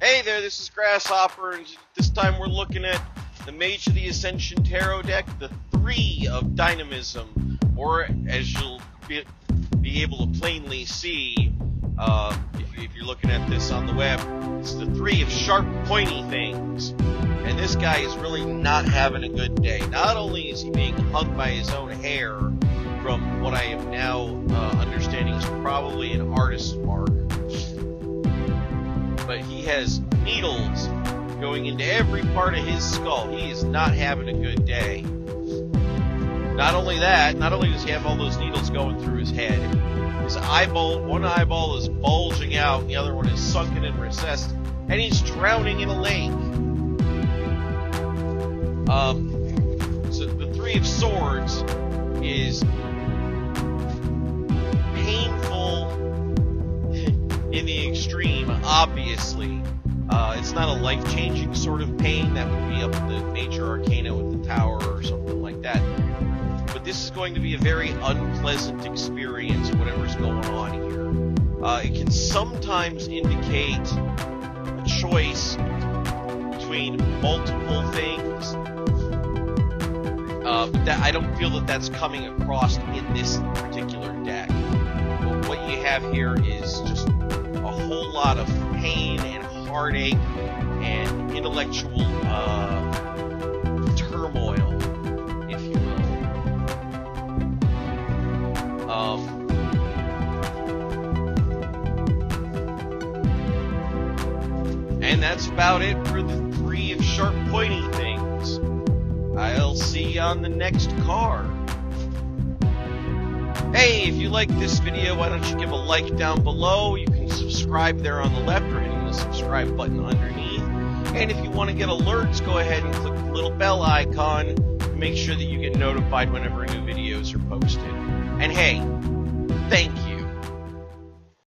Hey there, this is Grasshopper, and this time we're looking at the Mage of the Ascension Tarot deck, the 3 of Dynamism, or as you'll be able to plainly see, if you're looking at this on the web, it's the 3 of sharp, pointy things. And this guy is really not having a good day. Not only is he being hung by his own hair, from what I am now understanding is probably an artist's mark, but he has needles going into every part of his skull. He is not having a good day. Not only that, not only does he have all those needles going through his head, his eyeball, one eyeball is bulging out, and the other one is sunken and recessed, and he's drowning in a lake. So the 3 of Swords is painful in the extreme, obviously. It's not a life-changing sort of pain that would be up in the Nature Arcana with the Tower or something like that. But this is going to be a very unpleasant experience, whatever's going on here. It can sometimes indicate a choice between multiple things, but that, I don't feel that that's coming across in this particular deck. But what you have here is just a whole lot of pain and heartache and intellectual turmoil, if you will. And that's about it for the 3 of sharp, pointy things. I'll see you on the next card. Hey, if you like this video, why don't you give a like down below? You can subscribe there on the left or hitting the subscribe button underneath. And if you want to get alerts, go ahead and click the little bell icon to make sure that you get notified whenever new videos are posted. And hey, thank you.